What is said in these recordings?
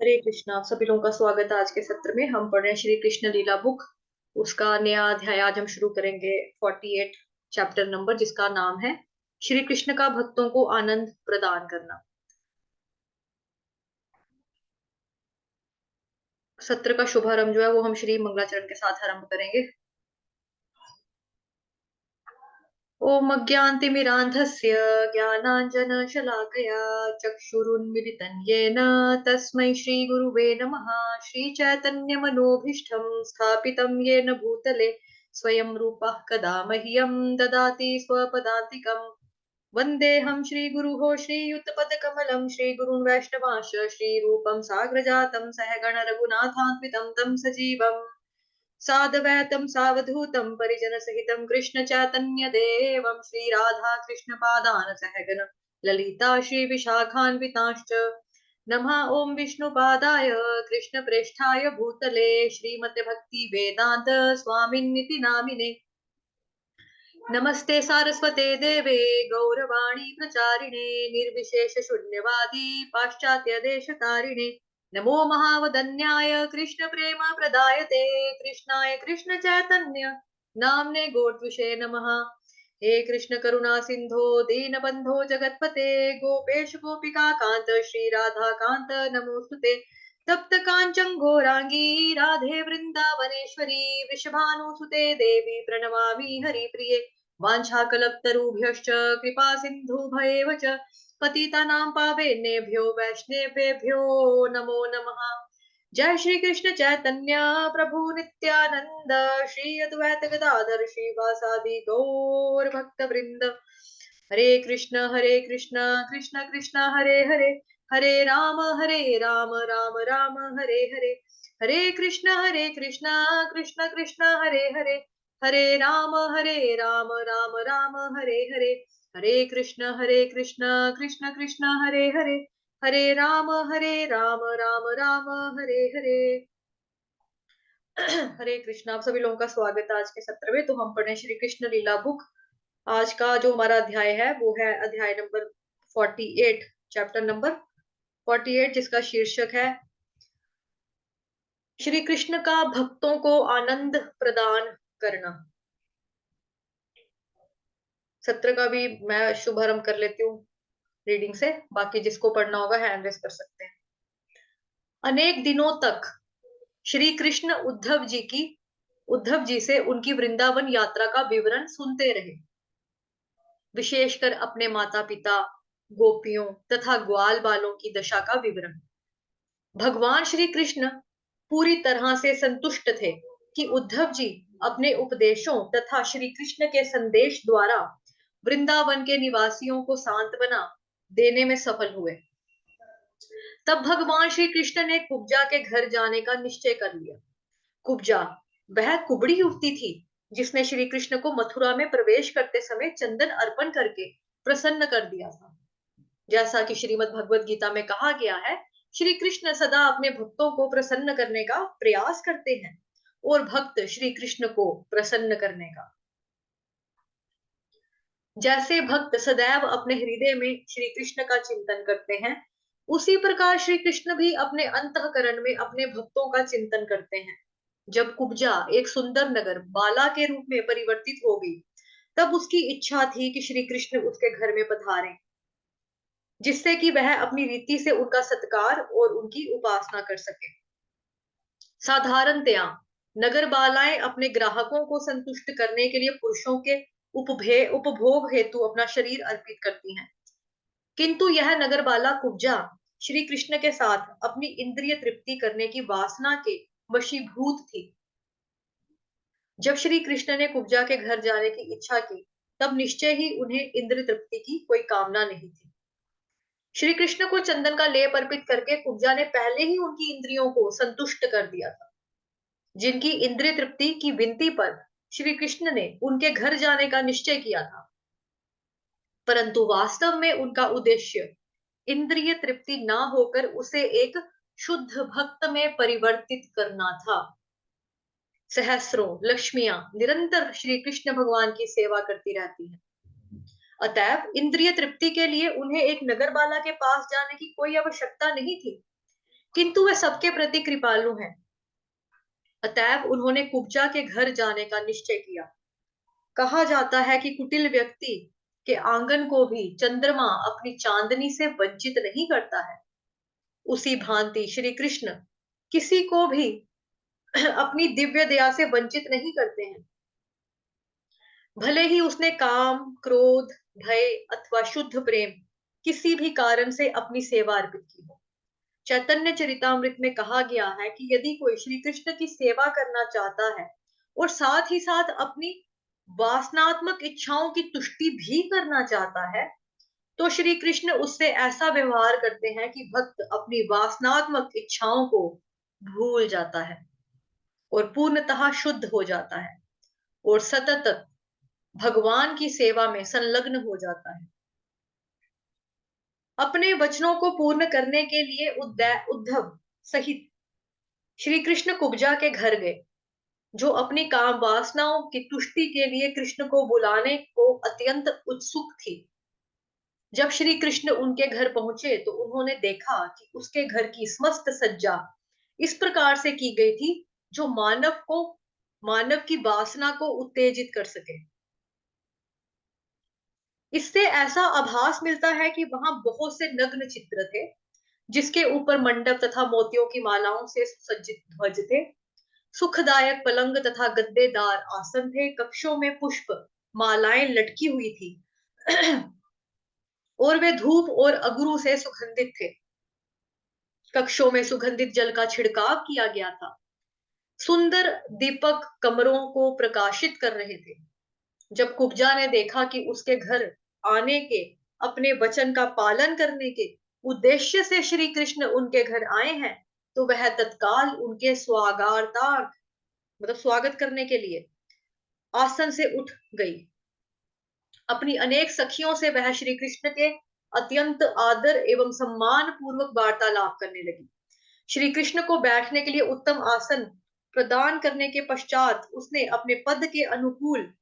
हरे कृष्णा। आप सभी लोगों का स्वागत है। आज के सत्र में हम पढ़ रहे हैं श्री कृष्ण लीला बुक। उसका नया अध्याय आज हम शुरू करेंगे। 48 चैप्टर नंबर, जिसका नाम है श्री कृष्ण का भक्तों को आनंद प्रदान करना। सत्र का शुभारंभ जो है वो हम श्री मंगलाचरण के साथ आरंभ करेंगे। ओम अज्ञानतिमिरान्धस्य ज्ञानाञ्जनशलाकया चक्षुरुन्मिलितं येन तस्मै श्रीगुरुवे नमः। श्रीचैतन्यमनोभीष्टं स्थापितं येन भूतले स्वयं रूपः कदा मह्यं ददाति स्वपदान्तिकम्। वन्देऽहं श्रीगुरुः श्रीयुतपदकमलं श्रीगुरुन् वैष्णवांश्च श्रीरूपं साग्रजातं सहगण रघुनाथान्वितं तं सजीवम् साद्वैतं सावधूतं परिजनसहितं कृष्ण चैतन्य देवं श्री राधा कृष्ण पादान सहगन ललिता श्री विशाखान्वितांश्च नमः। ओम विष्णुपादाय कृष्ण प्रेष्ठाय भूतले श्रीमते भक्ति वेदांत स्वामिन्निति नामिने नमस्ते सारस्वते देवे गौरवाणी प्रचारिणे निर्विशेष शून्यवादी पाश्चात्य देश तारिणे नमो महावदन्याय कृष्ण प्रेम प्रदायते कृष्णाय कृष्ण चैतन्य नामने गोट्विषे नमः। हे कृष्ण करुणा सिंधो दीनबंधो जगतपते गोपेश गोपिका कांत श्री राधा कांत नमोस्तुते तप्त कांचन घोरांगी राधे वृंदावनेश्वरी वृषभानुसुते देवी प्रणमामि हरिप्रिये वाञ्छाकल्पतरुभ्यश्च कृपा सिन्धुभ्येव च पतितानां पावनेभ्यो वैष्णवेभ्यो नमो नमः। जय श्री कृष्ण चैतन्य प्रभु नित्यानंद श्री अद्वैत गदाधर श्रीवासादि गौर भक्त वृंद। हरे कृष्ण कृष्ण कृष्ण हरे हरे हरे राम राम राम हरे हरे। हरे कृष्ण कृष्ण कृष्ण हरे हरे हरे राम राम राम हरे हरे। हरे कृष्ण कृष्ण कृष्ण हरे हरे हरे राम राम राम हरे हरे। हरे कृष्ण। आप सभी लोगों का स्वागत है आज के सत्र में। तो हम पढ़े श्री कृष्ण लीला बुक। आज का जो हमारा अध्याय है वो है अध्याय नंबर 48, चैप्टर नंबर 48, जिसका शीर्षक है श्री कृष्ण का भक्तों को आनंद प्रदान करना। सत्र का भी मैं शुभारंभ कर लेती हूँ रीडिंग से। बाकी जिसको पढ़ना होगा हैंड रेस कर सकते हैं। अनेक दिनों तक श्री कृष्ण उद्धव जी से उनकी वृंदावन यात्रा का विवरण सुनते रहे, विशेषकर अपने माता पिता, गोपियों तथा ग्वाल बालों की दशा का विवरण। भगवान श्री कृष्ण पूरी तरह से संतुष्ट थे कि उद्धव जी अपने उपदेशों तथा श्री कृष्ण के संदेश द्वारा वृंदावन के निवासियों को सांत्वना देने में सफल हुए। तब भगवान श्री कृष्ण ने कुब्जा के घर जाने का निश्चय कर लिया। कुब्जा वह कुबड़ी युवती थी जिसने श्री कृष्ण को मथुरा में प्रवेश करते समय चंदन अर्पण करके प्रसन्न कर दिया था। जैसा कि श्रीमद् भगवत गीता में कहा गया है, श्री कृष्ण सदा अपने भक्तों को प्रसन्न करने का प्रयास करते हैं और भक्त श्री कृष्ण को प्रसन्न करने का। जैसे भक्त सदैव अपने हृदय में श्री कृष्ण का चिंतन करते हैं, उसी प्रकार श्री कृष्ण भी अपने अंतःकरण में अपने भक्तों का चिंतन करते हैं। जब कुब्जा एक सुंदर नगर बाला के रूप में परिवर्तित हो गई, तब उसकी इच्छा थी कि श्री कृष्ण उसके घर में पधारें, जिससे कि वह अपनी रीति से उनका सत्कार और उनकी उपासना कर सके। साधारणतया नगर बालाएं अपने ग्राहकों को संतुष्ट करने के लिए पुरुषों के उपभोग हेतु अपना शरीर अर्पित करती हैं, किंतु यह नगर बाला कुब्जा श्री कृष्ण के साथ अपनी इंद्रिय तृप्ति करने की वासना के वशीभूत थी। जब श्री कृष्ण ने कुब्जा के घर जाने की इच्छा की, तब निश्चय ही उन्हें इंद्रिय तृप्ति की कोई कामना नहीं थी। श्री कृष्ण को चंदन का लेप अर्पित करके कुब्जा ने पहले ही उनकी इंद्रियों को संतुष्ट कर दिया था, जिनकी इंद्रिय तृप्ति की विनती पर श्री कृष्ण ने उनके घर जाने का निश्चय किया था। परंतु वास्तव में उनका उद्देश्य इंद्रिय तृप्ति ना होकर उसे एक शुद्ध भक्त में परिवर्तित करना था। सहस्रों लक्ष्मियां निरंतर श्री कृष्ण भगवान की सेवा करती रहती हैं, अतएव इंद्रिय तृप्ति के लिए उन्हें एक नगरबाला के पास जाने की कोई आवश्यकता नहीं थी। किंतु वे सबके प्रति कृपालु हैं। अतएव उन्होंने कुब्जा के घर जाने का निश्चय किया। कहा जाता है कि कुटिल व्यक्ति के आंगन को भी चंद्रमा अपनी चांदनी से वंचित नहीं करता है, उसी भांति श्री कृष्ण किसी को भी अपनी दिव्य दया से वंचित नहीं करते हैं, भले ही उसने काम, क्रोध, भय अथवा शुद्ध प्रेम किसी भी कारण से अपनी सेवा अर्पित की हो। चैतन्य चरितामृत में कहा गया है कि यदि कोई श्री कृष्ण की सेवा करना चाहता है और साथ ही साथ अपनी वासनात्मक इच्छाओं की तुष्टि भी करना चाहता है, तो श्री कृष्ण उससे ऐसा व्यवहार करते हैं कि भक्त अपनी वासनात्मक इच्छाओं को भूल जाता है और पूर्णतः शुद्ध हो जाता है और सतत भगवान की सेवा में संलग्न हो जाता है। अपने वचनों को पूर्ण करने के लिए उद्धव सहित श्री कृष्ण कुब्जा के घर गए, जो अपनी काम वासनाओं की तुष्टि के लिए कृष्ण को बुलाने को अत्यंत उत्सुक थी। जब श्री कृष्ण उनके घर पहुंचे तो उन्होंने देखा कि उसके घर की समस्त सज्जा इस प्रकार से की गई थी जो मानव की वासना को उत्तेजित कर सके। इससे ऐसा आभास मिलता है कि वहां बहुत से नग्न चित्र थे, जिसके ऊपर मंडप तथा मोतियों की मालाओं से सुसज्जित ध्वज थे। सुखदायक पलंग तथा गद्देदार आसन थे। कक्षों में पुष्प मालाएं लटकी हुई थी और वे धूप और अगरू से सुगंधित थे। कक्षों में सुगंधित जल का छिड़काव किया गया था। सुंदर दीपक कमरों को प्रकाशित कर रहे थे। जब कुब्जा ने देखा कि उसके घर आने के, अपने वचन का पालन करने के उद्देश्य से श्री कृष्ण उनके घर आए हैं, तो वह तत्काल उनके स्वागतार्थ मतलब स्वागत करने के लिए आसन से उठ गई। अपनी अनेक सखियों से वह श्री कृष्ण के अत्यंत आदर एवं सम्मान पूर्वक वार्तालाप करने लगी। श्री कृष्ण को बैठने के लिए उत्तम आसन प्रदान करने के पश्चात उसने अपने पद के अनुकूल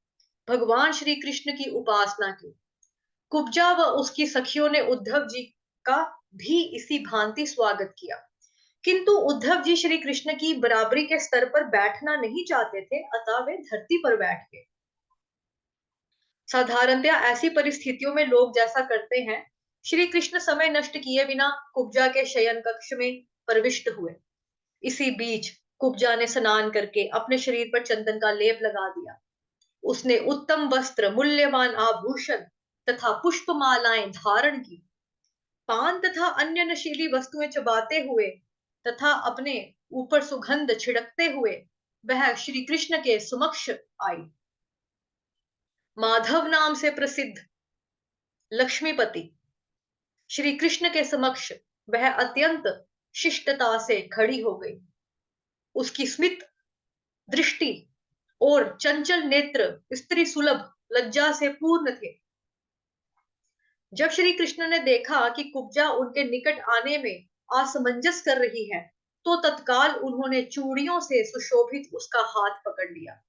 भगवान श्री कृष्ण की उपासना की। कुब्जा व उसकी सखियों ने उद्धव जी का भी इसी भांति स्वागत किया, किंतु उद्धव जी श्री कृष्ण की बराबरी के स्तर पर बैठना नहीं चाहते थे, अतः वे धरती पर बैठ गए। साधारणतया ऐसी परिस्थितियों में लोग जैसा करते हैं, श्री कृष्ण समय नष्ट किए बिना कुब्जा के शयन कक्ष में प्रविष्ट हुए। इसी बीच कुब्जा ने स्नान करके अपने शरीर पर चंदन का लेप लगा दिया। उसने उत्तम वस्त्र, मूल्यवान आभूषण तथा पुष्पमालाएं धारण की। पान तथा अन्य नशीली वस्तुएं चबाते हुए तथा अपने ऊपर सुगंध छिड़कते हुए वह श्री कृष्ण के समक्ष आई। माधव नाम से प्रसिद्ध लक्ष्मीपति श्री कृष्ण के समक्ष वह अत्यंत शिष्टता से खड़ी हो गई। उसकी स्मित दृष्टि और चंचल नेत्र स्त्री सुलभ लज्जा से पूर्ण थे। जब श्री कृष्ण ने देखा कि कुब्जा उनके निकट आने में असमंजस कर रही है, तो तत्काल उन्होंने चूड़ियों से सुशोभित उसका हाथ पकड़ लिया।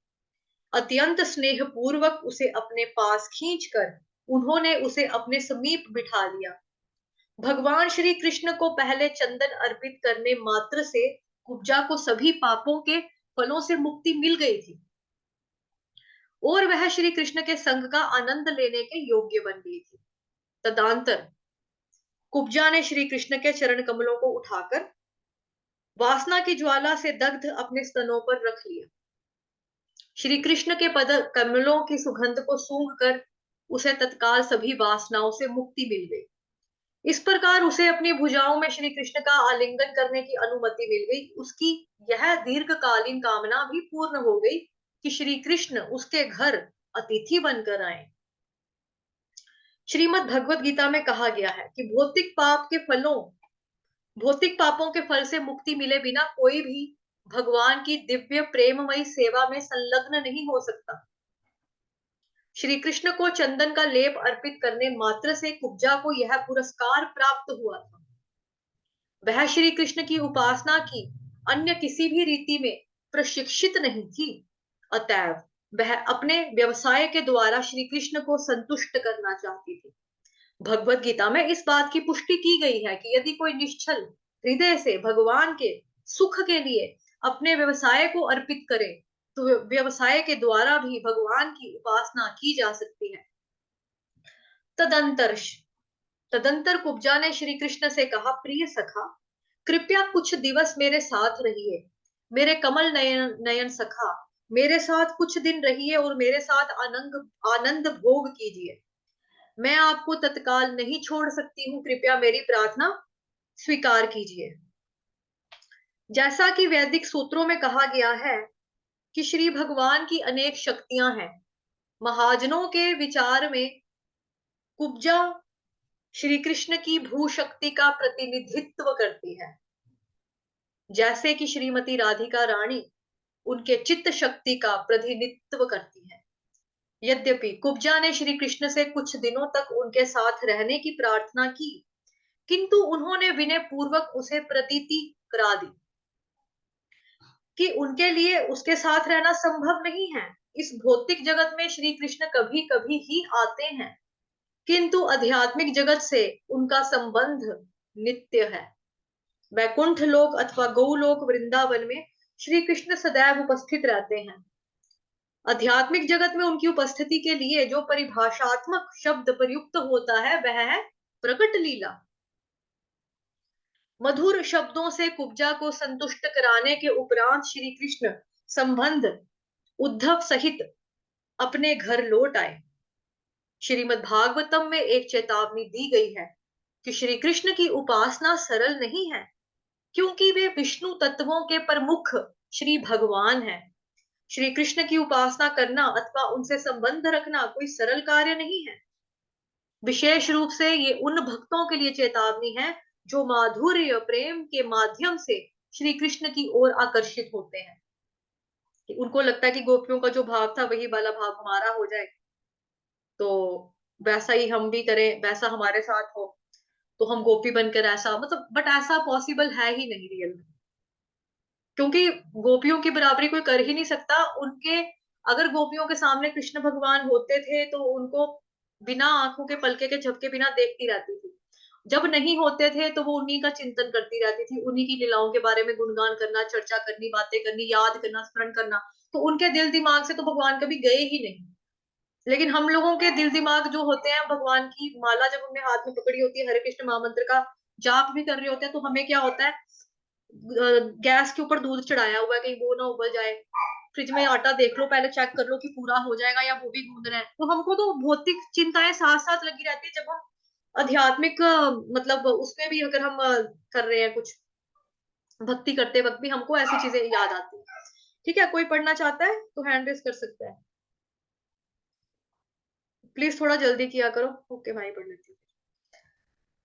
अत्यंत स्नेह पूर्वक उसे अपने पास खींचकर उन्होंने उसे अपने समीप बिठा लिया। भगवान श्री कृष्ण को पहले चंदन अर्पित करने मात्र से कुब्जा को सभी पापों के फलों से मुक्ति मिल गई थी और वह श्री कृष्ण के संग का आनंद लेने के योग्य बन गई थी। तदंतर कुब्जा ने श्री कृष्ण के चरण कमलों को उठाकर वासना की ज्वाला से दग्ध अपने स्तनों पर रख लिया। श्री कृष्ण के पद कमलों की सुगंध को सूंघकर उसे तत्काल सभी वासनाओं से मुक्ति मिल गई। इस प्रकार उसे अपनी भुजाओं में श्री कृष्ण का आलिंगन करने की अनुमति मिल गई। उसकी यह दीर्घकालीन कामना भी पूर्ण हो गई कि श्री कृष्ण उसके घर अतिथि बनकर आए। श्रीमद् भगवत गीता में कहा गया है कि भौतिक पापों के फल से मुक्ति मिले बिना कोई भी भगवान की दिव्य प्रेममयी सेवा में संलग्न नहीं हो सकता। श्री कृष्ण को चंदन का लेप अर्पित करने मात्र से कुब्जा को यह पुरस्कार प्राप्त हुआ था। वह श्री कृष्ण की उपासना की अन्य किसी भी रीति में प्रशिक्षित नहीं थी, अतएव वह अपने व्यवसाय के द्वारा श्री कृष्ण को संतुष्ट करना चाहती थी। भगवत गीता में इस बात की पुष्टि की गई है कि यदि कोई निश्चल हृदय से भगवान के सुख के लिए अपने व्यवसाय को अर्पित करे तो व्यवसाय के द्वारा भी भगवान की उपासना की जा सकती है। तदंतर तदंतर कुब्जा ने श्री कृष्ण से कहा, प्रिय सखा, कृपया कुछ दिवस मेरे साथ रहिए। मेरे कमल नयन नयन सखा, मेरे साथ कुछ दिन रहिए और मेरे साथ आनंद आनंद भोग कीजिए। मैं आपको तत्काल नहीं छोड़ सकती हूँ, कृपया मेरी प्रार्थना स्वीकार कीजिए। जैसा कि वैदिक सूत्रों में कहा गया है कि श्री भगवान की अनेक शक्तियां हैं, महाजनों के विचार में कुब्जा श्री कृष्ण की भू शक्ति का प्रतिनिधित्व करती है, जैसे कि श्रीमती राधिका रानी उनके चित्त शक्ति का प्रतिनिधित्व करती है। यद्यपि कुब्जा ने श्री कृष्ण से कुछ दिनों तक उनके साथ रहने की प्रार्थना की, किंतु उन्होंने विनय पूर्वक उसे प्रतीति करा दी कि उनके लिए उसके साथ रहना संभव नहीं है। इस भौतिक जगत में श्री कृष्ण कभी कभी ही आते हैं, किंतु आध्यात्मिक जगत से उनका संबंध नित्य है। वैकुंठ लोक अथवा गौलोक वृंदावन में श्री कृष्ण सदैव उपस्थित रहते हैं। आध्यात्मिक जगत में उनकी उपस्थिति के लिए जो परिभाषात्मक शब्द प्रयुक्त होता है वह है प्रकट लीला। मधुर शब्दों से कुब्जा को संतुष्ट कराने के उपरांत श्री कृष्ण संबंध उद्धव सहित अपने घर लौट आए। श्रीमद् भागवतम में एक चेतावनी दी गई है कि श्री कृष्ण की उपासना सरल नहीं है, क्योंकि वे विष्णु तत्वों के प्रमुख श्री भगवान हैं। श्री कृष्ण की उपासना करना अथवा उनसे संबंध रखना कोई सरल कार्य नहीं है। विशेष रूप से ये उन भक्तों के लिए चेतावनी है जो माधुर्य प्रेम के माध्यम से श्री कृष्ण की ओर आकर्षित होते हैं। कि उनको लगता है कि गोपियों का जो भाव था वही वाला भाव हमारा हो जाए, तो वैसा ही हम भी करें, वैसा हमारे साथ हो, तो हम गोपी बनकर ऐसा, मतलब बट ऐसा पॉसिबल है ही नहीं रियल में, क्योंकि गोपियों की बराबरी कोई कर ही नहीं सकता। उनके अगर गोपियों के सामने कृष्ण भगवान होते थे तो उनको बिना आंखों के पलके के झपके बिना देखती रहती थी। जब नहीं होते थे तो वो उन्हीं का चिंतन करती रहती थी, उन्हीं की लीलाओं के बारे में गुणगान करना, चर्चा करनी, बातें करनी, याद करना, स्मरण करना। तो उनके दिल दिमाग से तो भगवान कभी गए ही नहीं। लेकिन हम लोगों के दिल दिमाग जो होते हैं, भगवान की माला जब हमने हाथ में पकड़ी होती है, हरे कृष्ण महामंत्र का जाप भी कर रहे होते हैं, तो हमें क्या होता है, गैस के ऊपर दूध चढ़ाया हुआ है, कहीं वो ना उबल जाए। फ्रिज में आटा देख लो, पहले चेक कर लो कि पूरा हो जाएगा या वो भी गूंद रहा है। तो हमको तो भौतिक चिंताएं साथ साथ लगी रहती है। जब हम आध्यात्मिक मतलब उसमें भी अगर हम कर रहे हैं कुछ भक्ति करते वक्त भी हमको ऐसी चीजें याद आती है। ठीक है, कोई पढ़ना चाहता है तो हैंड रेस कर सकता है। प्लीज थोड़ा जल्दी किया करो। ओके, मैं ही पढ़ लेती हूँ।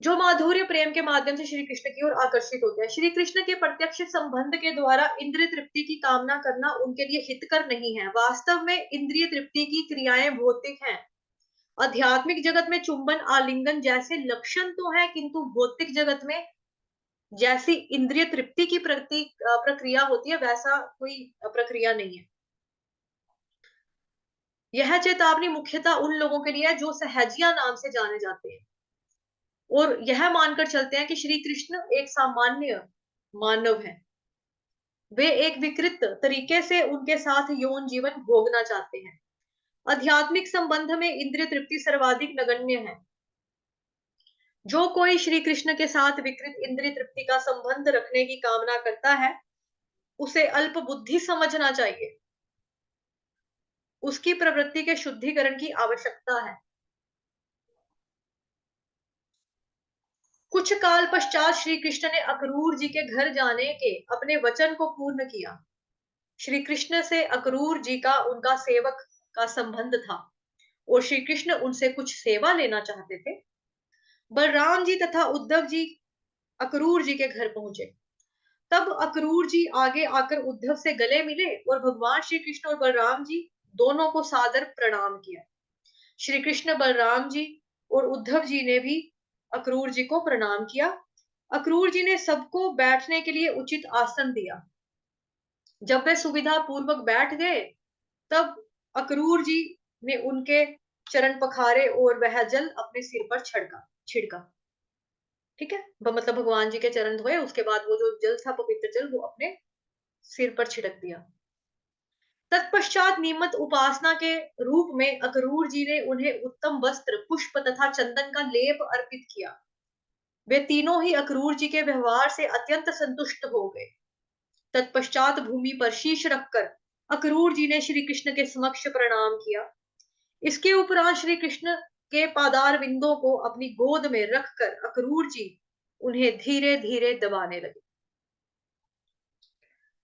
जो माधुर्य प्रेम के माध्यम से श्री कृष्ण की ओर आकर्षित होते हैं। श्री कृष्ण के प्रत्यक्ष संबंध के द्वारा इंद्रिय तृप्ति की कामना करना उनके लिए हितकर नहीं है। वास्तव में इंद्रिय तृप्ति की क्रियाएं भौतिक हैं। आध्यात्मिक जगत में चुंबन आलिंगन जैसे लक्षण तो है, किंतु भौतिक जगत में जैसी इंद्रिय तृप्ति की प्रक्रिया होती है वैसा कोई प्रक्रिया नहीं है। यह चेतावनी मुख्यतः उन लोगों के लिए है जो सहजिया नाम से जाने जाते हैं और यह मानकर चलते हैं कि श्री कृष्ण एक सामान्य मानव है। वे एक विकृत तरीके से उनके साथ यौन जीवन भोगना चाहते हैं। आध्यात्मिक संबंध में इंद्रिय तृप्ति सर्वाधिक नगण्य है। जो कोई श्री कृष्ण के साथ विकृत इंद्रिय तृप्ति का संबंध रखने की कामना करता है, उसे अल्प बुद्धि समझना चाहिए। उसकी प्रवृत्ति के शुद्धिकरण की आवश्यकता है। कुछ काल पश्चात श्री कृष्ण ने अक्रूर जी के घर जाने के अपने वचन को पूर्ण किया। श्री कृष्ण से अक्रूर जी का उनका सेवक का संबंध था और श्री कृष्ण उनसे कुछ सेवा लेना चाहते थे। बलराम जी तथा उद्धव जी अक्रूर जी के घर पहुंचे। तब अक्रूर जी आगे आकर उद्धव से गले मिले और भगवान श्री कृष्ण और बलराम जी दोनों को सादर प्रणाम किया। श्री कृष्ण, बलराम जी और उद्धव जी ने भी अक्रूर जी को प्रणाम किया। अक्रूर जी ने सबको बैठने के लिए उचित आसन दिया। जब वे सुविधा पूर्वक बैठ गए, तब अक्रूर जी ने उनके चरण पखारे और वह जल अपने सिर पर छिड़का। ठीक है, मतलब भगवान जी के चरण धोए, उसके बाद वो जो जल था पवित्र जल, वो अपने सिर पर छिड़क दिया। तत्पश्चात नियमित उपासना के रूप में अक्रूर जी ने उन्हें उत्तम वस्त्र, पुष्प तथा चंदन का लेप अर्पित किया। वे तीनों ही अक्रूर जी के व्यवहार से अत्यंत संतुष्ट हो गए। तत्पश्चात भूमि पर शीश रखकर अक्रूर जी ने श्री कृष्ण के समक्ष प्रणाम किया। इसके उपरांत श्री कृष्ण के पादार बिंदों को अपनी गोद में रखकर अक्रूर जी उन्हें धीरे धीरे दबाने लगे।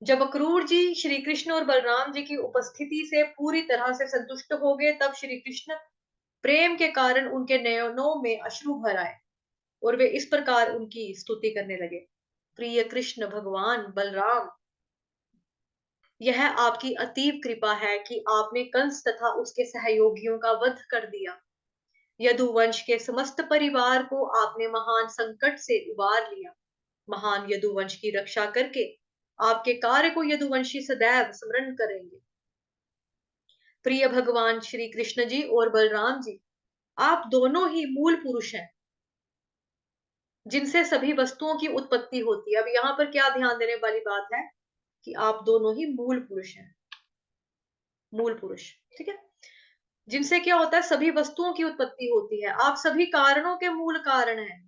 जब अक्रूर जी श्री कृष्ण और बलराम जी की उपस्थिति से पूरी तरह से संतुष्ट हो गए, तब श्री कृष्ण प्रेम के कारण उनके नयनों में अश्रु भर आए और वे इस प्रकार उनकी स्तुति करने लगे। प्रिय कृष्ण भगवान बलराम, यह आपकी अतीब कृपा है कि आपने कंस तथा उसके सहयोगियों का वध कर दिया। यदुवंश के समस्त परिवार को आपने महान संकट से उबार लिया। महान यदुवंश की रक्षा करके आपके कार्य को यदुवंशी सदैव स्मरण करेंगे। प्रिय भगवान श्री कृष्ण जी और बलराम जी, आप दोनों ही मूल पुरुष हैं जिनसे सभी वस्तुओं की उत्पत्ति होती है। अब यहाँ पर क्या ध्यान देने वाली बात है कि आप दोनों ही मूल पुरुष हैं, मूल पुरुष, ठीक है, जिनसे क्या होता है, सभी वस्तुओं की उत्पत्ति होती है। आप सभी कारणों के मूल कारण हैं।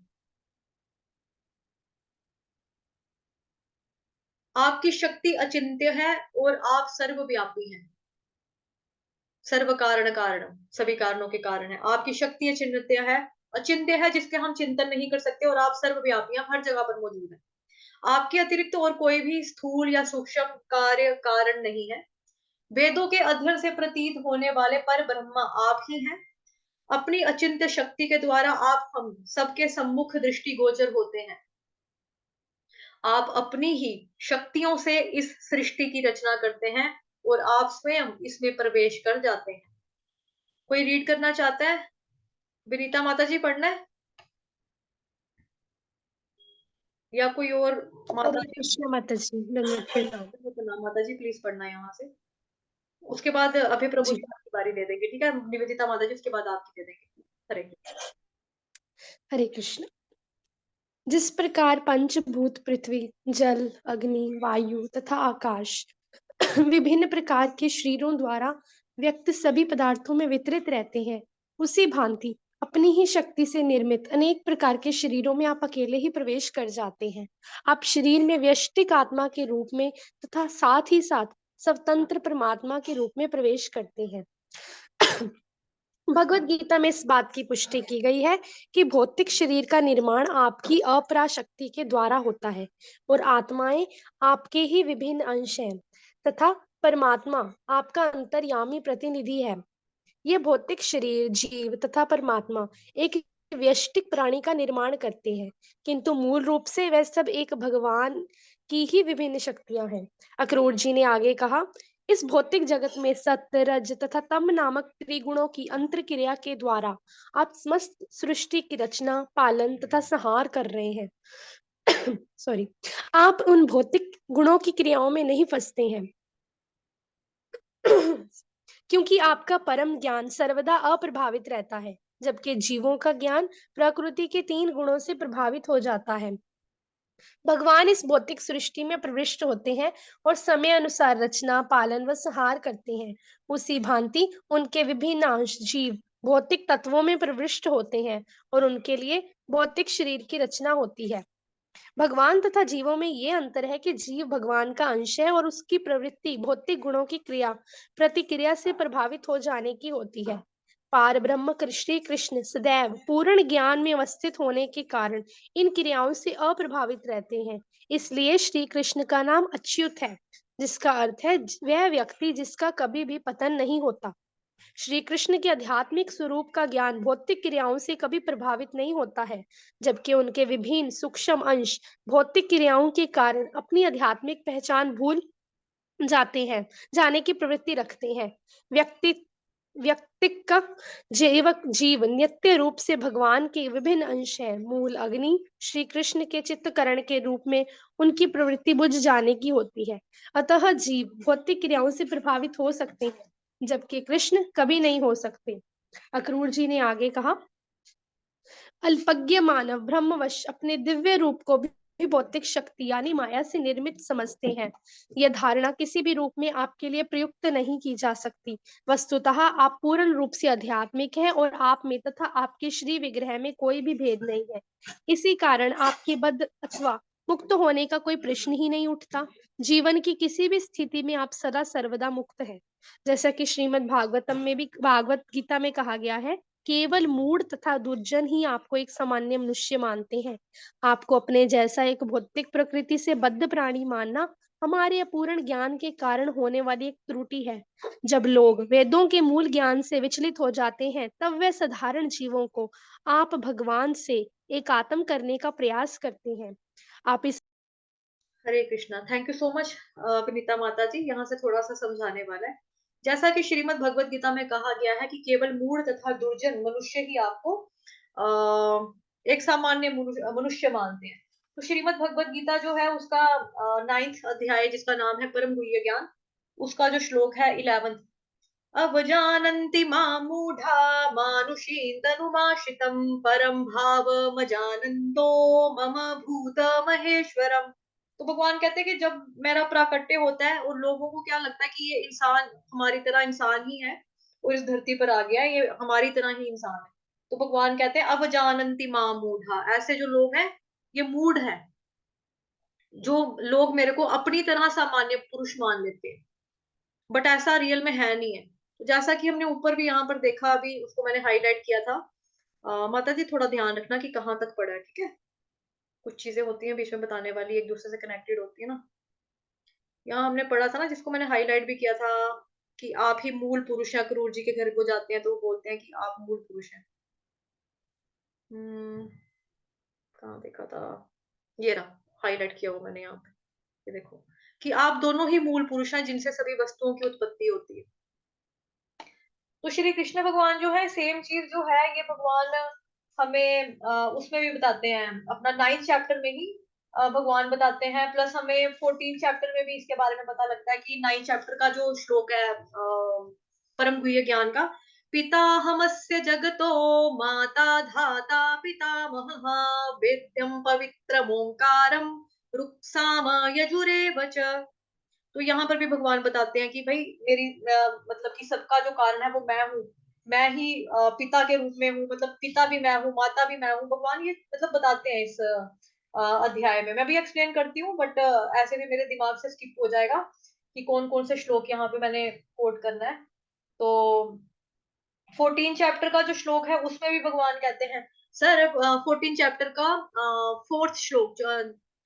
आपकी शक्ति अचिंत्य है और आप सर्वव्यापी हैं। सर्व कारण कारण, सभी कारणों के कारण है। आपकी शक्ति अचिंत्य है, अचिंत्य है जिसके हम चिंतन नहीं कर सकते, और आप सर्वव्यापी, आप हर जगह पर मौजूद हैं। आपके अतिरिक्त और कोई भी स्थूल या सूक्ष्म कार्य कारण नहीं है। वेदों के अध्ययन से प्रतीत होने वाले पर ब्रह्मा आप ही हैं। अपनी अचिंत्य शक्ति के द्वारा आप हम सबके सम्मुख दृष्टिगोचर होते हैं। आप अपनी ही शक्तियों से इस सृष्टि की रचना करते हैं और आप स्वयं इसमें प्रवेश कर जाते हैं। कोई रीड करना चाहता है? विनीता माता जी पढ़ना है या कोई और? माता हरे जी, कृष्ण माता जी, दंडवत प्रणाम। माता जी प्लीज पढ़ना है यहाँ से। उसके बाद अभय प्रभु जी, जी आपकी बारी दे देंगे, ठीक है, निवेदिता माता जी, उसके बाद आपकी दे देंगे। हरे कृष्ण। हरे कृष्ण। जिस प्रकार पंचभूत पृथ्वी, जल, अग्नि, वायु तथा आकाश विभिन्न प्रकार के शरीरों द्वारा व्यक्त सभी पदार्थों में वितरित रहते हैं, उसी भांति अपनी ही शक्ति से निर्मित अनेक प्रकार के शरीरों में आप अकेले ही प्रवेश कर जाते हैं। आप शरीर में व्यष्टिक आत्मा के रूप में तथा साथ ही साथ स्वतंत्र परमात्मा के रूप में प्रवेश करते हैं। भगवत गीता में इस बात की पुष्टि की गई है कि भौतिक शरीर का निर्माण आपकी अपराशक्ति के द्वारा होता है और आत्माएं आपके ही विभिन्न अंश हैं तथा परमात्मा आपका अंतर्यामी प्रतिनिधि है। ये भौतिक शरीर, जीव तथा परमात्मा एक व्यष्टिक प्राणी का निर्माण करते हैं, किंतु मूल रूप से वह सब एक भगवान की ही विभिन्न शक्तियां हैं। अक्रूर जी ने आगे कहा, इस भौतिक जगत में सत्य, रज तथा तम नामक त्रिगुणों की अंतर क्रिया के द्वारा आप समस्त सृष्टि की रचना, पालन तथा संहार कर रहे हैं। सॉरी, आप उन भौतिक गुणों की क्रियाओं में नहीं फंसते हैं क्योंकि आपका परम ज्ञान सर्वदा अप्रभावित रहता है, जबकि जीवों का ज्ञान प्रकृति के 3 गुणों से प्रभावित हो जाता है। भगवान इस भौतिक सृष्टि में प्रविष्ट होते हैं और समय अनुसार रचना, पालन व संहार करते हैं। उसी भांति उनके विभिन्न अंश जीव भौतिक तत्वों में प्रविष्ट होते हैं और उनके लिए भौतिक शरीर की रचना होती है। भगवान तथा जीवों में ये अंतर है कि जीव भगवान का अंश है और उसकी प्रवृत्ति भौतिक गुणों की क्रिया प्रतिक्रिया से प्रभावित हो जाने की होती है। पार ब्रह्म श्री कृष्ण सदैव पूर्ण ज्ञान में अवस्थित होने के कारण इन क्रियाओं से अप्रभावित रहते हैं। इसलिए श्री कृष्ण का नाम अच्युत है, जिसका अर्थ है वह व्यक्ति जिसका कभी भी पतन नहीं होता। श्री कृष्ण के आध्यात्मिक स्वरूप का ज्ञान भौतिक क्रियाओं से कभी प्रभावित नहीं होता है, जबकि उनके विभिन्न सूक्ष्म अंश भौतिक क्रियाओं के कारण अपनी आध्यात्मिक पहचान भूल जाते हैं, जाने की प्रवृत्ति रखते हैं। व्यक्ति व्यक्तिक जीव नित्य रूप से भगवान के विभिन्न अंश हैं। मूल अग्नि श्री कृष्ण के चित्तकरण के रूप में उनकी प्रवृत्ति बुझ जाने की होती है। अतः जीव भौतिक क्रियाओं से प्रभावित हो सकते हैं, जबकि कृष्ण कभी नहीं हो सकते। अक्रूर जी ने आगे कहा, अल्पज्ञ मानव ब्रह्मवश अपने दिव्य रूप को भी भौतिक शक्ति यानी माया से निर्मित समझते हैं। यह धारणा किसी भी रूप में आपके लिए प्रयुक्त नहीं की जा सकती। वस्तुतः आप पूर्ण रूप से आध्यात्मिक हैं और आप में तथा आपके श्री विग्रह में कोई भी भेद नहीं है। इसी कारण आपके बद्ध अथवा मुक्त होने का कोई प्रश्न ही नहीं उठता। जीवन की किसी भी स्थिति में आप सदा सर्वदा मुक्त हैं। जैसा कि श्रीमद् भागवतम में भी भागवत गीता में कहा गया है, केवल मूढ़ तथा दुर्जन ही आपको एक सामान्य मनुष्य मानते हैं। आपको अपने जैसा एक भौतिक प्रकृति से बद्ध प्राणी मानना हमारे अपूर्ण ज्ञान के कारण होने वाली एक त्रुटि है। जब लोग वेदों के मूल ज्ञान से विचलित हो जाते हैं, तब वे साधारण जीवों को आप भगवान से एकात्म करने का प्रयास करते हैं। आप इस Hare Krishna. Thank you so much Vinita माता जी, यहाँ से थोड़ा सा समझाने वाला है। जैसा कि श्रीमद् भगवत गीता में कहा गया है कि केवल मूढ़ तथा दुर्जन मनुष्य ही आपको एक सामान्य मनुष्य मानते हैं। तो श्रीमद् भगवत गीता जो है उसका 9th अध्याय जिसका नाम है परम गुह्य ज्ञान, उसका जो श्लोक है 11th, अवजानन्ति मां मूढ़ा मानुषीं तनुमाश्रितं परम भावमजानन्तो मम भूत महेश्वरम। तो भगवान कहते हैं कि जब मेरा प्राकट्य होता है और लोगों को क्या लगता है कि ये इंसान हमारी तरह इंसान ही है और इस धरती पर आ गया है, ये हमारी तरह ही इंसान है। तो भगवान कहते हैं अब जानंती मां मूढ़ा, ऐसे जो लोग हैं ये मूढ़ है, जो लोग मेरे को अपनी तरह सामान्य पुरुष मान लेते हैं, बट ऐसा रियल में है नहीं है। तो जैसा कि हमने ऊपर भी यहाँ पर देखा, अभी उसको मैंने हाईलाइट किया था। माता जी थोड़ा ध्यान रखना कि कहाँ तक पढ़ा है, ठीक है? कुछ चीजें होती हैं बीच में बताने वाली, एक दूसरे से कनेक्टेड होती है ना। यहाँ हमने पढ़ा था ना, जिसको मैंने हाईलाइट भी किया था, कि आप ही मूल पुरुष हैं। क्रूर जी के घर को जाते हैं तो वो बोलते हैं कि आप मूल पुरुष हैं। कहाँ देखा था? ये रहा, हाईलाइट किया हुआ मैंने यहाँ पे। ये देखो कि आप दोनों ही मूल पुरुष हैं जिनसे सभी वस्तुओं की उत्पत्ति होती है। तो श्री कृष्ण भगवान जो है सेम चीज जो है ये भगवान हमें उसमें भी बताते हैं, अपना 9th चैप्टर में ही भगवान बताते हैं। प्लस हमें 14 चैप्टर में भी इसके बारे में पता लगता है कि 9th चैप्टर का जो श्लोक है परम गुह्य ज्ञान का, पिताहमस्य जगतो माता धाता पितामहः वेद्यं पवित्रमोंकारं रुक्साम यजुरेव च। तो यहाँ पर भी भगवान बताते हैं कि भाई मेरी मतलब कि सबका जो कारण है वो मैं हूँ। मैं ही पिता के रूप में हूँ, मतलब पिता भी मैं हूँ, माता भी मैं हूँ। भगवान ये मतलब बताते हैं इस अध्याय में। मैं भी एक्सप्लेन करती हूँ बट ऐसे भी मेरे दिमाग से स्किप हो जाएगा कि कौन कौन से श्लोक यहाँ पे मैंने कोट करना है। तो 14 चैप्टर का जो श्लोक है उसमें भी भगवान कहते हैं, सर 14 चैप्टर का 4th श्लोक,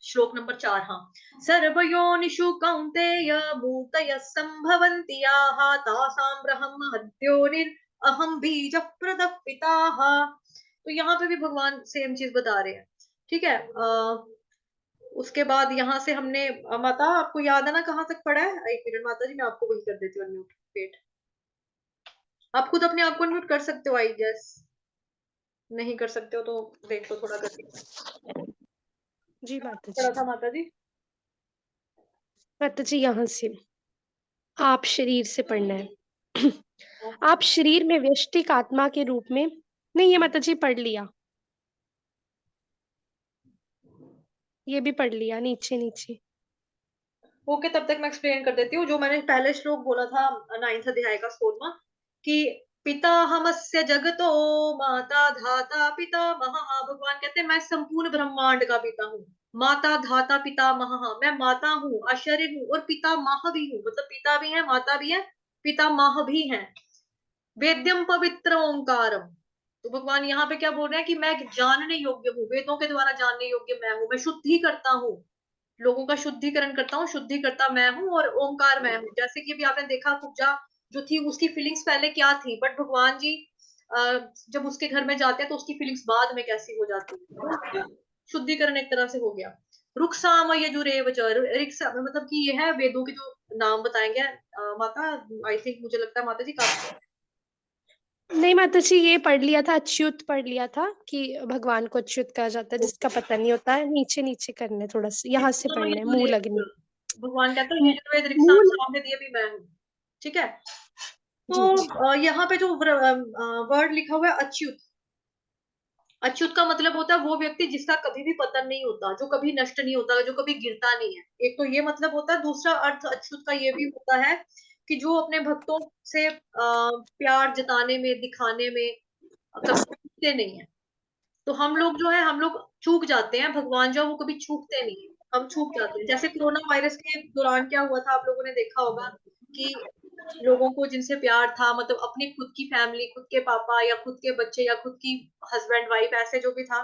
श्लोक नंबर 4, हाँ, सर्वयोनिषु कौन्तेय मूर्तयः सम्भवन्ति याः तासां ब्रह्महत्योनिर् अहं बीजः प्रदः पिताः। तो यहाँ पे भी भगवान सेम चीज बता रहे हैं, ठीक है? उसके बाद यहाँ से हमने माता आपको याद है ना कहाँ तक पढ़ा है? एक मिनट माता जी, मैं आपको वही कर देती हूँ अनम्यूट। वेट, आप खुद अपने आप को अनम्यूट कर सकते हो, आई गेस। नहीं कर सकते हो तो देख लो थोड़ा करके। जी माता पढ़ा जी। था माता जी? माता जी यहाँ से आप शरीर से पढ़ना है। आप शरीर में व्यष्टिक आत्मा के रूप में, नहीं ये माता जी पढ़ लिया, ये भी पढ़ लिया नीचे नीचे। ओके, तब तक मैं एक्सप्लेन कर देती हूँ जो मैंने पहले श्लोक बोला था 9th अध्याय का 16वां, कि पिता हमस्य जगतो माता धाता पिता महा। भगवान कहते हैं मैं संपूर्ण ब्रह्मांड का पिता हूँ। माता धाता पिता महा, मैं माता हूँ, अशरीर हूँ और पिता माह भी हूँ, मतलब पिता भी है, माता भी है, पिता माह भी है। वेद्यम पवित्र ओंकारम। तो भगवान यहाँ पे क्या बोल रहे हैं कि मैं जानने योग्य हूँ, वेदों के द्वारा जानने योग्य मैं हूँ, मैं शुद्धि करता हूँ, लोगों का शुद्धिकरण करता हूँ, शुद्धि करता मैं हूँ, और ओंकार मैं हूँ। जैसे कि अभी आपने देखा कुब्जा जो थी उसकी फीलिंग्स पहले क्या थी, बट भगवान जी जब उसके घर में जाते हैं तो उसकी फीलिंग्स बाद में कैसी हो जाती है, तो उसका शुद्धिकरण एक तरह से हो गया। रुक्साम यजुरेव च, मतलब कि ये है वेदों के जो नाम बताएंगे माता। आई थिंक मुझे लगता है माता जी काफी। नहीं माता जी ये पढ़ लिया था, अच्युत पढ़ लिया था कि भगवान को अच्युत कहा जाता है, जिसका पता नहीं होता है। नीचे नीचे करने थोड़ा सा, यहाँ से पढ़ने मूल अग्नि। भगवान कहते हैं यजुर्वेद ऋक्साम मूल, सामवेद ये भी मैं हूँ, ठीक है? जी जी। तो यहाँ पे जो वर्ड लिखा हुआ है अच्युत, अच्युत का मतलब होता है वो व्यक्ति जिसका कभी भी पतन नहीं होता, जो कभी नष्ट नहीं होता, जो कभी गिरता नहीं है। एक तो ये मतलब होता है। दूसरा अर्थ अच्युत का ये भी होता है कि जो अपने भक्तों से प्यार जताने में, दिखाने में कभी चूकते नहीं है। तो हम लोग जो है, हम लोग चूक जाते हैं, भगवान जो है वो कभी चूकते नहीं है, हम चूक जाते हैं। जैसे कोरोना वायरस के दौरान क्या हुआ था, आप लोगों ने देखा होगा कि लोगों को जिनसे प्यार था, मतलब अपनी खुद की फैमिली, खुद के पापा या खुद के बच्चे या खुद की हस्बैंड वाइफ, ऐसे जो भी था,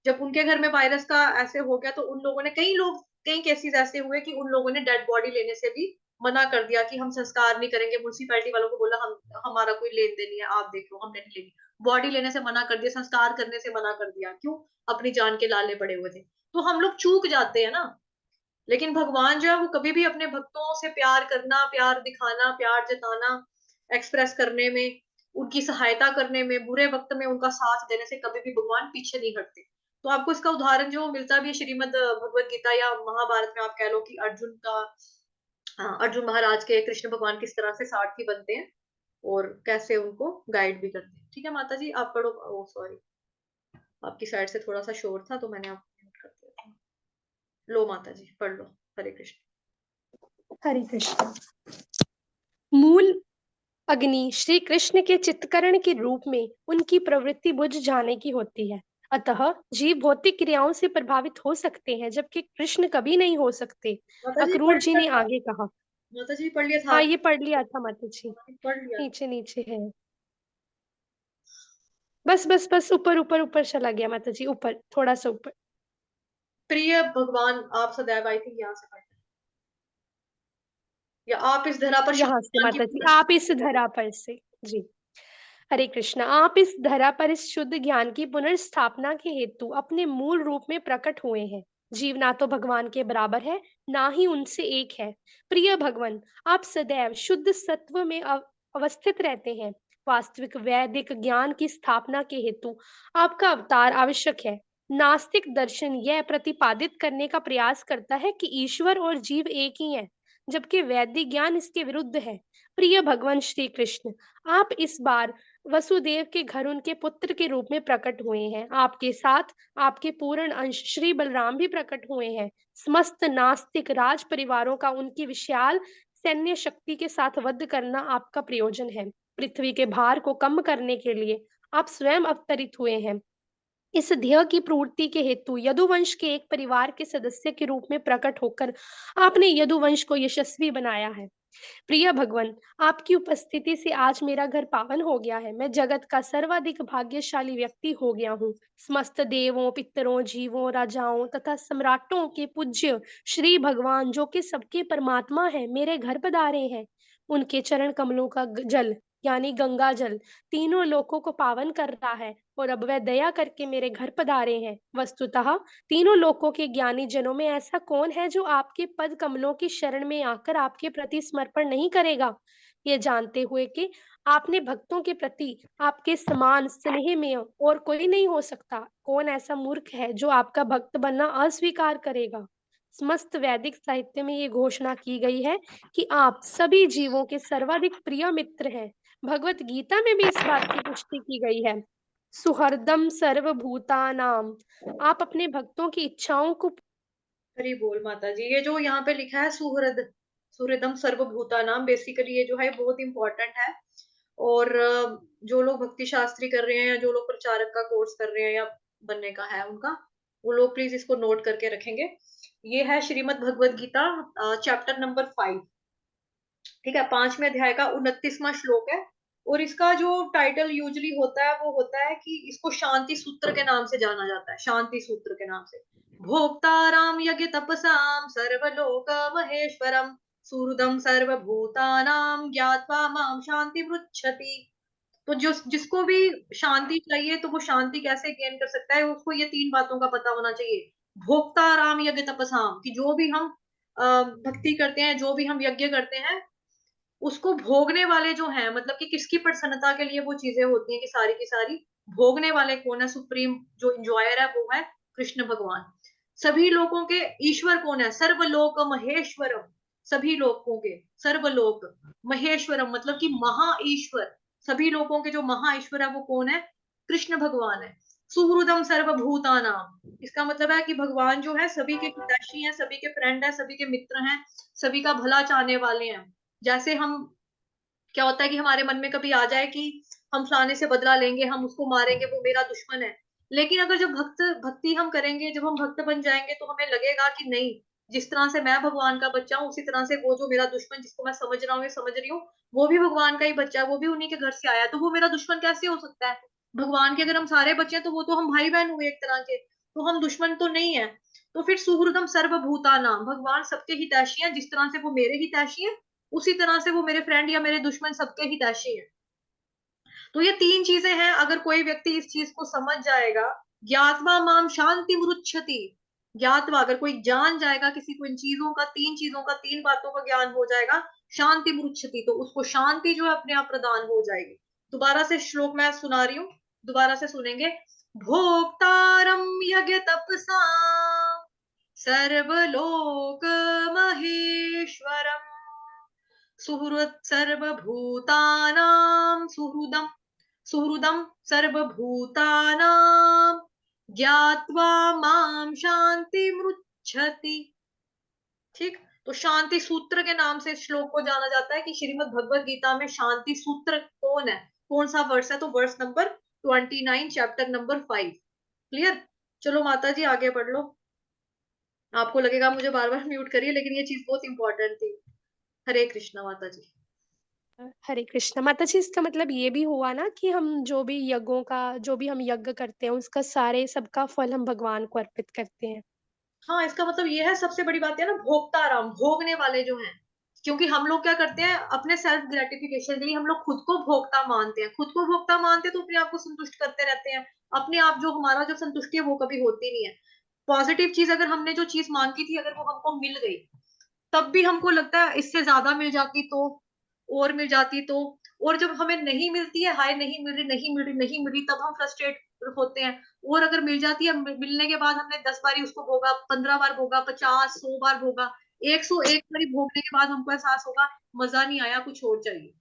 जब उनके घर में वायरस का ऐसे हो गया तो उन लोगों ने, कई केसेस ऐसे हुए कि उन लोगों ने डेड बॉडी लेने से भी मना कर दिया कि हम संस्कार नहीं करेंगे। म्यूनसिपैलिटी वालों को बोला हम, हमारा कोई लेन देन नहीं है, आप देख लो, हमने नहीं लेनी। बॉडी लेने से मना कर दिया, संस्कार करने से मना कर दिया। क्यों? अपनी जान के लाले पड़े हुए थे। तो हम लोग चूक जाते हैं ना। लेकिन भगवान जो है वो कभी भी अपने भक्तों से प्यार करना, प्यार दिखाना, प्यार जताना, एक्सप्रेस करने में, उनकी सहायता करने में, बुरे वक्त में उनका साथ देने से कभी भी भगवान पीछे नहीं हटते। तो आपको इसका उदाहरण जो मिलता भी है श्रीमद भगवत गीता या महाभारत में, आप कह लो कि अर्जुन का, हाँ, अर्जुन महाराज के कृष्ण भगवान किस तरह से सारथी बनते हैं और कैसे उनको गाइड भी करते हैं। ठीक है माता जी, आप पढ़ो। ओ सॉरी, आपकी साइड से थोड़ा सा शोर था तो मैंने आपको म्यूट कर दिया था। लो माता जी, पढ़ लो। हरे कृष्ण। हरे कृष्ण। मूल अग्नि श्री कृष्ण के चित्तकरण के रूप में उनकी प्रवृत्ति बुझ जाने की होती है। अतः जीव भौतिक क्रियाओं से प्रभावित हो सकते हैं, जबकि कृष्ण कभी नहीं हो सकते। माता जी अक्रूर पढ़ जी लिया ने था। आगे कहा। माता जी पढ़ लिया था हाँ, आपने। ये पढ़ लिया था माता जी। पढ़ लिया था। नीचे नीचे है। बस बस बस, ऊपर ऊपर ऊपर चला गया माता जी, ऊपर थोड़ा सा ऊपर। प्रिय भगवान, आप सदैव, आई थिंक यहाँ से पढ़ना है। या आप इस धरा पर शुद्ध यहाँ से ज्ञान की माता जी, आप इस धरा पर से। जी। हरे कृष्णा। आप इस धरा पर इस शुद्ध ज्ञान की पुनर्स्थापना के हेतु अपने मूल रूप में प्रकट हुए हैं। जीव ना तो भगवान के बराबर है, ना ही उनसे एक है। प्रिय भगवान, आप सदैव शुद्ध सत्व में अवस्थित रहते हैं। वास्तविक वैदिक ज्ञान की स्थापना के हेतु आपका अवतार आवश्यक है। नास्तिक दर्शन यह प्रतिपादित करने का प्रयास करता है कि ईश्वर और जीव एक ही हैं, जबकि वैदिक ज्ञान इसके विरुद्ध है। प्रिय भगवान श्री कृष्ण, आप इस बार वसुदेव के घर उनके पुत्र के रूप में प्रकट हुए हैं। आपके साथ आपके पूर्ण अंश श्री बलराम भी प्रकट हुए हैं। समस्त नास्तिक राज परिवारों का उनकी विशाल सैन्य शक्ति के साथ वध करना आपका प्रयोजन है। पृथ्वी के भार को कम करने के लिए आप स्वयं अवतरित हुए हैं। इस ध्येय की पूर्ति के हेतु यदुवंश के एक परिवार के सदस्य के रूप में प्रकट होकर आपने यदुवंश को यशस्वी बनाया है। प्रिय भगवान, आपकी उपस्थिति से आज मेरा घर पावन हो गया है। मैं जगत का सर्वाधिक भाग्यशाली व्यक्ति हो गया हूँ। समस्त देवों, पितरों, जीवों, राजाओं तथा सम्राटों के पूज्य श्री भगवान, जो कि सबके परमात्मा है, मेरे घर पधारे हैं। उनके चरण कमलों का जल यानी गंगा जल तीनों लोकों को पावन कर रहा है, और अब वह दया करके मेरे घर पधारे हैं। वस्तुतः तीनों लोकों के ज्ञानी जनों में ऐसा कौन है जो आपके पद कमलों की शरण में आकर आपके प्रति समर्पण नहीं करेगा? ये जानते हुए कि आपने भक्तों के प्रति आपके समान स्नेह में और कोई नहीं हो सकता, कौन ऐसा मूर्ख है जो आपका भक्त बनना अस्वीकार करेगा? समस्त वैदिक साहित्य में ये घोषणा की गई है कि आप सभी जीवों के सर्वाधिक प्रिय मित्र हैं। भगवत गीता में भी इस बात की पुष्टि की गई है। सुहृदम सर्वभूतानाम, आप अपने भक्तों की इच्छाओं को। हरि बोल माता जी। ये जो यहाँ पे लिखा है सुहृद, सुहृदम सर्वभूता नाम, बेसिकली ये जो है बहुत इंपॉर्टेंट है। और जो लोग भक्ति शास्त्री कर रहे हैं या जो लोग प्रचारक का कोर्स कर रहे हैं या बनने का है उनका, वो लोग प्लीज इसको नोट करके रखेंगे। ये है श्रीमद् भगवत गीता, चैप्टर नंबर 5। ठीक है, 5वें अध्याय का 29वां श्लोक है। और इसका जो टाइटल यूजली होता है वो होता है कि इसको शांति सूत्र के नाम से जाना जाता है, शांति सूत्र के नाम से। भोक्ताराम यज्ञ तपसाम सर्वलोक महेश्वरम सुहृदम सर्वभूतानाम ज्ञात्वा माम शांति पृच्छति। तो जो जिसको भी शांति चाहिए तो वो शांति कैसे गेन कर सकता है, उसको ये 3 बातों का पता होना चाहिए। भोक्ताराम यज्ञ तपसाम, कि जो भी हम भक्ति करते हैं, जो भी हम यज्ञ करते हैं, उसको भोगने वाले जो हैं, मतलब कि किसकी प्रसन्नता के लिए वो चीजें होती हैं कि सारी की सारी, भोगने वाले कौन है? सुप्रीम जो इंजॉयर है वो है कृष्ण भगवान। सभी लोगों के ईश्वर कौन है? सर्वलोक महेश्वरम, सभी लोगों के सर्वलोक महेश्वरम, मतलब कि महा ईश्वर। सभी लोगों के जो महा ईश्वर है वो कौन है? कृष्ण भगवान है। सुहृदम सर्वभूतानाम, इसका मतलब है कि भगवान जो है सभी के हितैषी हैं, सभी के फ्रेंड हैं, सभी के मित्र हैं, सभी का भला चाहने वाले हैं। जैसे हम, क्या होता है कि हमारे मन में कभी आ जाए कि हम फलाने से बदला लेंगे, हम उसको मारेंगे, वो मेरा दुश्मन है। लेकिन अगर जब भक्ति हम करेंगे, जब हम भक्त बन जाएंगे, तो हमें लगेगा कि नहीं, जिस तरह से मैं भगवान का बच्चा हूँ, उसी तरह से वो जो मेरा दुश्मन, जिसको मैं समझ रहा हूँ, समझ रही हूँ, वो भी भगवान का ही बच्चा है, वो भी उन्हीं के घर से आया है, तो वो मेरा दुश्मन कैसे हो सकता है? भगवान के अगर हम सारे बच्चे हैं, तो वो तो हम भाई बहन हुए एक तरह के, तो हम दुश्मन तो नहीं है। तो फिर सुहृदम सर्वभूता नाम, भगवान सबके हितैषी हैं, जिस तरह से वो मेरे हितैषी हैं, उसी तरह से वो मेरे फ्रेंड या मेरे दुश्मन सबके हितैषी हैं। तो ये तीन चीजें हैं, अगर कोई व्यक्ति इस चीज को समझ जाएगा, ज्ञात्वा माम शांति मुरुच्छति, ज्ञात्वा अगर कोई जान जाएगा किसी को इन चीजों का, तीन बातों का ज्ञान हो जाएगा, शांति मुरुच्छति, तो उसको शांति जो है अपने आप प्रदान हो जाएगी। दोबारा से श्लोक मैं सुना रही हूँ, दोबारा से सुनेंगे। भोक्तारम यज्ञ तपसा सर्वलोक महेश्वरम सुहृद सर्वभूतानां सुहृदम सुहृदम सर्वभूतानां ज्ञात्वा माम शांति मृच्छति। ठीक, तो शांति सूत्र के नाम से इस श्लोक को जाना जाता है कि श्रीमद् भगवत गीता में शांति सूत्र कौन है, कौन सा वर्ष है, तो वर्ष नंबर 29, चैप्टर नंबर 5। क्लियर? चलो माता जी आगे बढ़ लो। आपको लगेगा मुझे बार बार म्यूट करिए, लेकिन ये चीज बहुत इंपॉर्टेंट थी। हरे कृष्णा माता जी। हरे कृष्णा माता जी, इसका मतलब ये भी हुआ ना कि हम जो भी यज्ञों का, जो भी हम यज्ञ करते हैं, उसका सारे सबका फल हम भगवान को अर्पित करते हैं। हाँ, इसका मतलब ये है, सबसे बड़ी बात है ना, भोक्ताराम, भोगने वाले जो हैं। क्योंकि हम लोग क्या करते हैं, अपने सेल्फ ग्रेटिफिकेशन के लिए हम लोग खुद को भोक्ता मानते हैं, खुद को भोक्ता मानते हैं, तो अपने आप को संतुष्ट करते रहते हैं। अपने आप जो हमारा जो संतुष्टि है वो कभी होती नहीं है। पॉजिटिव चीज, अगर हमने जो चीज मांगी थी, अगर वो हमको मिल गई, तब भी हमको लगता है इससे ज्यादा मिल जाती तो, और मिल जाती तो। और जब हमें नहीं मिलती है, हाय नहीं मिल रही, नहीं मिल रही, नहीं मिल रही, तब हम फ्रस्ट्रेट होते हैं। और अगर मिल जाती है, मिलने के बाद हमने 10 बारी उसको भोगा, 15 बार भोगा, 50, 100 बार भोगा, 101 बारी भोगने के बाद हमको एहसास होगा मजा नहीं आया, कुछ और चाहिए,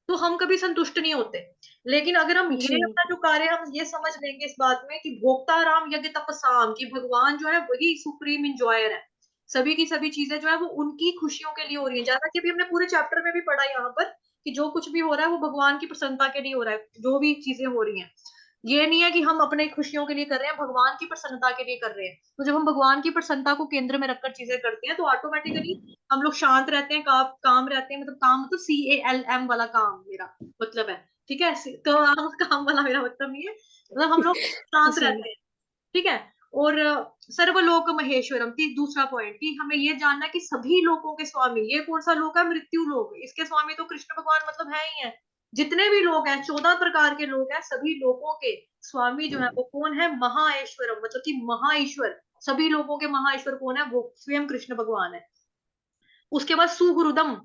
तो हम कभी संतुष्ट नहीं होते। लेकिन अगर हम ये जी। अपना जो कार्य, हम ये समझ लेंगे इस बात में कि भोक्ता राम यज्ञ तपसाम, कि भगवान जो है वही सुप्रीम इंजॉयर है, सभी की सभी चीजें जो है वो उनकी खुशियों के लिए हो रही है। जैसा कि अभी हमने पूरे चैप्टर में भी पढ़ा यहाँ पर, कि जो कुछ भी हो रहा है वो भगवान की प्रसन्नता के लिए हो रहा है, जो भी चीजें हो रही हैं। ये नहीं है कि हम अपने खुशियों के लिए कर रहे हैं, भगवान की प्रसन्नता के लिए कर रहे हैं। तो जब हम भगवान की प्रसन्नता को केंद्र में रखकर चीजें करते हैं, तो ऑटोमेटिकली हम लोग शांत रहते हैं, काम रहते हैं। मतलब काम, मतलब CALM वाला काम मेरा मतलब है। ठीक है, काम काम वाला मेरा मतलब नहीं है, मतलब हम लोग शांत जी। रहते हैं। ठीक है। और सर्वलोक महेश्वरम, दूसरा पॉइंट, कि हमें ये जानना है कि सभी लोकों के स्वामी, ये कौन सा लोक है? मृत्यु लोक। इसके स्वामी तो कृष्ण भगवान मतलब है ही है। जितने भी लोग हैं, 14 प्रकार के लोग हैं, सभी लोगों के स्वामी जो है वो कौन है? महाईश्वरम, मतलब कि महाईश्वर। सभी लोगों के महाईश्वर कौन है? वो स्वयं कृष्ण भगवान है। उसके बाद सुहृदम,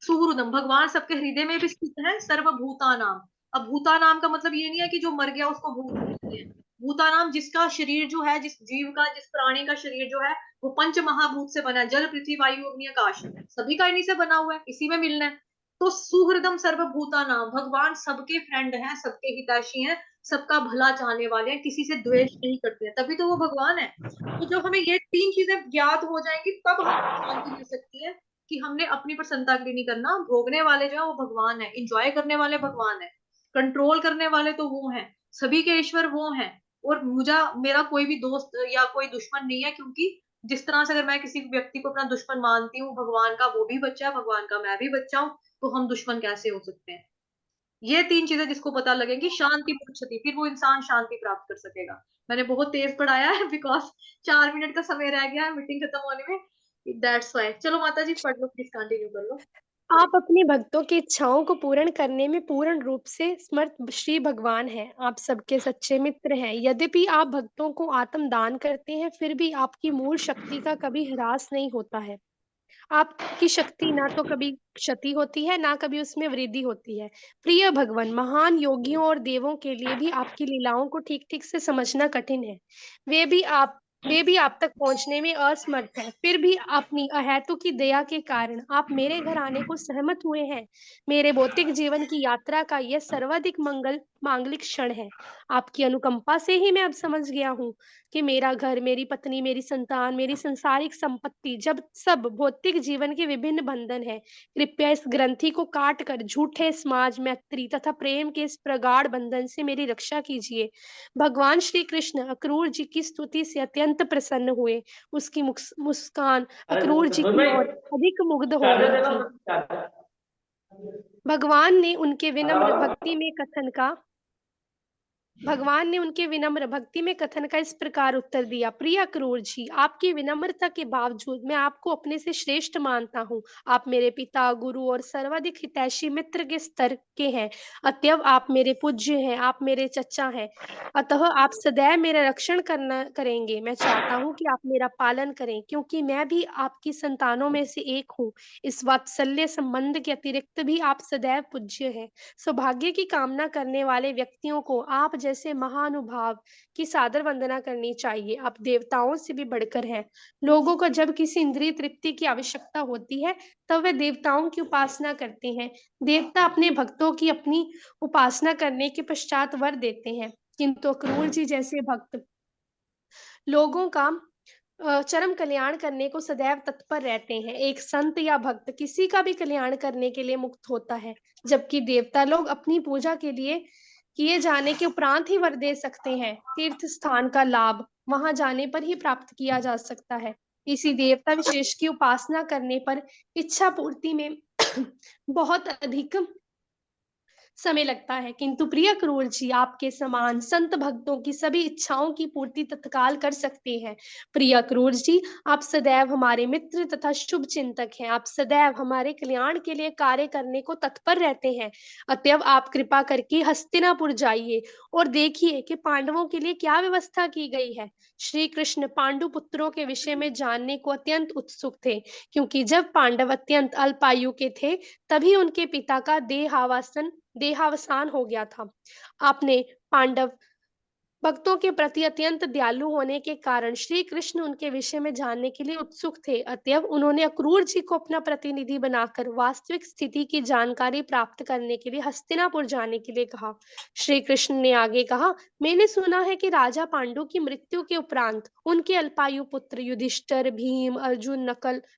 सुहृदम भगवान सबके हृदय में भी स्थित है। सर्वभूता नाम, अब भूता नाम का मतलब ये नहीं है कि जो मर गया उसको भूत बोलते हैं। भूता नाम, जिसका शरीर जो है, जिस जीव का, जिस प्राणी का शरीर जो है, वो पंच महाभूत से बना है, जल पृथ्वी वायु अग्नि आकाश, सभी का इन्हीं से बना हुआ है, इसी में मिलना है। तो सुहृदम सर्वभूता नाम, भगवान सबके फ्रेंड हैं, सबके हितैषी हैं, सबका भला चाहने वाले हैं, किसी से द्वेष नहीं करते हैं, तभी तो वो भगवान है। तो जब हमें ये तीन चीजें ज्ञात हो जाएंगी, तब हमको शांति मिल सकती है कि हमने अपनी प्रसन्नता के लिए नहीं करना। भोगने वाले जो है वो भगवान है, इंजॉय करने वाले भगवान है, कंट्रोल करने वाले तो वो हैं, सभी के ईश्वर वो हैं। और मुझे, मेरा कोई भी दोस्त या कोई दुश्मन नहीं है, क्योंकि जिस तरह से अगर मैं किसी व्यक्ति को अपना दुश्मन मानती हूँ, भगवान का वो भी बच्चा है, भगवान का मैं भी बच्चा हूँ, तो हम दुश्मन कैसे हो सकते हैं? ये तीन चीजें जिसको पता लगेगी, शांति पृच्छति, फिर वो इंसान शांति प्राप्त कर सकेगा। मैंने बहुत तेज पढ़ाया है, बिकॉज 4 मिनट का समय रह गया है मीटिंग खत्म होने में, दैट्स वाई। चलो माता जी पढ़ लो, प्लीज कंटिन्यू कर लो। हरे, आप अपने भक्तों की इच्छाओं को पूर्ण करने में पूर्ण रूप से समर्थ श्री भगवान हैं। आप सबके सच्चे मित्र हैं। यद्यपि आप भक्तों को आत्म दान करते हैं, फिर भी आपकी मूल शक्ति का कभी ह्रास नहीं होता है। आपकी शक्ति ना तो कभी क्षति होती है, ना कभी उसमें वृद्धि होती है। प्रिय भगवान, महान योगियों और देवों के लिए भी आपकी लीलाओं को ठीक-ठीक से समझना कठिन है। वे भी आप वे भी आप तक पहुँचने में असमर्थ हैं। फिर भी अपनी अहेतु की दया के कारण आप मेरे घर आने को सहमत हुए हैं। मेरे भौतिक जीवन की यात्रा का यह सर्वाधिक मांगलिक क्षण है। आपकी अनुकंपा से ही मैं अब समझ गया हूँ कि मेरा घर, मेरी पत्नी, मेरी संतान, मेरी सांसारिक संपत्ति जब सब भौतिक जीवन के विभिन्न बंधन हैं। कृपया इस ग्रंथि को काट कर झूठे समाज, मैत्री तथा प्रेम के इस प्रगाढ़ बंधन से मेरी रक्षा कीजिए। भगवान श्री कृष्ण अक्रूर जी की स्तुति से अत्यंत प्रसन्न हुए। उसकी मुस्कान अरे अक्रूर जी धनुष की भाई, ओर अधिक मुग्ध हो चार्जर रही दे दो, थी। चार्जर। भगवान ने उनके आधा विनम्र वाला। भक्ति में कथन का भगवान ने उनके विनम्र भक्ति में कथन का इस प्रकार उत्तर दिया, प्रिय क्रूर जी, आपकी विनम्रता के बावजूद मैं आपको अपने से श्रेष्ठ मानता हूँ। आप मेरे पिता, गुरु और सर्वाधिक हितैषी मित्र के स्तर के हैं। अतएव आप मेरे पूज्य हैं, आप मेरे चचा हैं। अतः आप सदैव मेरा रक्षण करना करेंगे। मैं चाहता हूँ कि आप मेरा पालन करें, क्योंकि मैं भी आपकी संतानों में से एक हूँ। इस वात्सल्य संबंध के अतिरिक्त भी आप सदैव पूज्य हैं। सौभाग्य की कामना करने वाले व्यक्तियों को आप जैसे महानुभाव की सादर वंदना करनी चाहिए। आप देवताओं से भी बढ़कर हैं। लोगों को जब किसी इंद्रिय तृप्ति की आवश्यकता होती है, तब वे देवताओं की उपासना करते हैं। देवता अपने भक्तों की अपनी उपासना करने के पश्चात वर देते हैं, किंतु अक्रूर जी जैसे भक्त लोगों का चरम कल्याण करने को सदैव तत्पर रहते हैं। एक संत या भक्त किसी का भी कल्याण करने के लिए मुक्त होता है, जबकि देवता लोग अपनी पूजा के लिए किए जाने के उपरांत ही वर दे सकते हैं। तीर्थ स्थान का लाभ वहां जाने पर ही प्राप्त किया जा सकता है। इसी देवता विशेष की उपासना करने पर इच्छा पूर्ति में बहुत अधिक समय लगता है, किंतु प्रिय क्रूर जी आपके समान संत भक्तों की सभी इच्छाओं की पूर्ति तत्काल कर सकते हैं। प्रिय क्रूर जी, आप सदैव हमारे मित्र तथा शुभ चिंतक हैं। आप सदैव हमारे कल्याण के लिए कार्य करने को तत्पर रहते हैं। अतएव आप कृपा करके हस्तिनापुर जाइए और देखिए कि पांडवों के लिए क्या व्यवस्था की गई है। श्री कृष्ण पांडु पुत्रों के विषय में जानने को अत्यंत उत्सुक थे, क्योंकि जब पांडव अत्यंत अल्पायु के थे, तभी उनके पिता का देहावसान हो गया था। आपने पांडव भक्तों के प्रति अत्यंत दयालु होने के कारण श्री कृष्ण उनके विषय में जानने के लिए उत्सुक थे। अतएव उन्होंने अक्रूर जी को अपना प्रतिनिधि बनाकर वास्तविक स्थिति की जानकारी प्राप्त करने के लिए हस्तिनापुर जाने के लिए कहा। श्री कृष्ण ने आगे कहा, मैंने सुना है कि राजा पांडु की मृत्यु के उपरांत उनके अल्पायु पुत्र युधिष्ठिर, भीम, अर्जुन,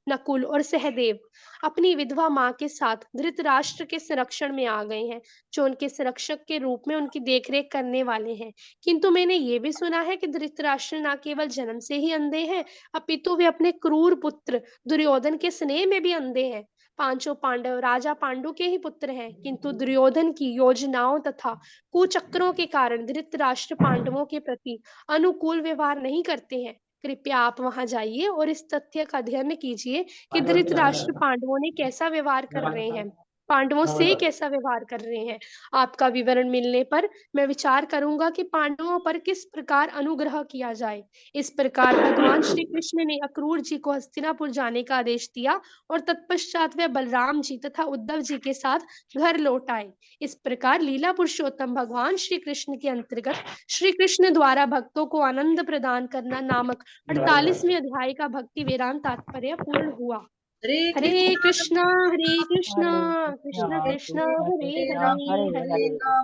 नकुल और सहदेव अपनी विधवा माँ के साथ धृतराष्ट्र के संरक्षण में आ गए हैं, जो उनके संरक्षक के रूप में उनकी देखरेख करने वाले हैं। किंतु मैंने ये भी सुना है कि धृतराष्ट्र न केवल जन्म से ही अंधे हैं, अपितु वे अपने क्रूर पुत्र दुर्योधन के स्नेह में भी अंधे हैं। पांचों पांडव राजा पांडु के ही पुत्र हैं, किंतु दुर्योधन की योजनाओं तथा कुचक्रों के कारण धृतराष्ट्र पांडवों के प्रति अनुकूल व्यवहार नहीं करते हैं। कृपया आप वहां जाइए और इस तथ्य का अध्ययन कीजिए कि पांडव धृतराष्ट्र चार्जर। पांडवों ने कैसा व्यवहार कर रहे हैं, पांडवों से कैसा व्यवहार कर रहे हैं। आपका विवरण मिलने पर मैं विचार करूंगा कि पांडवों पर किस प्रकार अनुग्रह किया जाए। इस प्रकार भगवान श्री कृष्ण ने अक्रूर जी को हस्तिनापुर जाने का आदेश दिया और तत्पश्चात वे बलराम जी तथा उद्धव जी के साथ घर लौट आए। इस प्रकार लीला पुरुषोत्तम भगवान श्री कृष्ण के अंतर्गत श्री कृष्ण द्वारा भक्तों को आनंद प्रदान करना नामक 48वें अध्याय का भक्ति वेदांत तात्पर्य पूर्ण हुआ। हरे हरे कृष्णा कृष्णा, हरे कृष्णा, हरे कृष्ण कृष्णा कृष्ण, कृष्ण हरे कृष्णा हरे, हरे हरे हरे। राम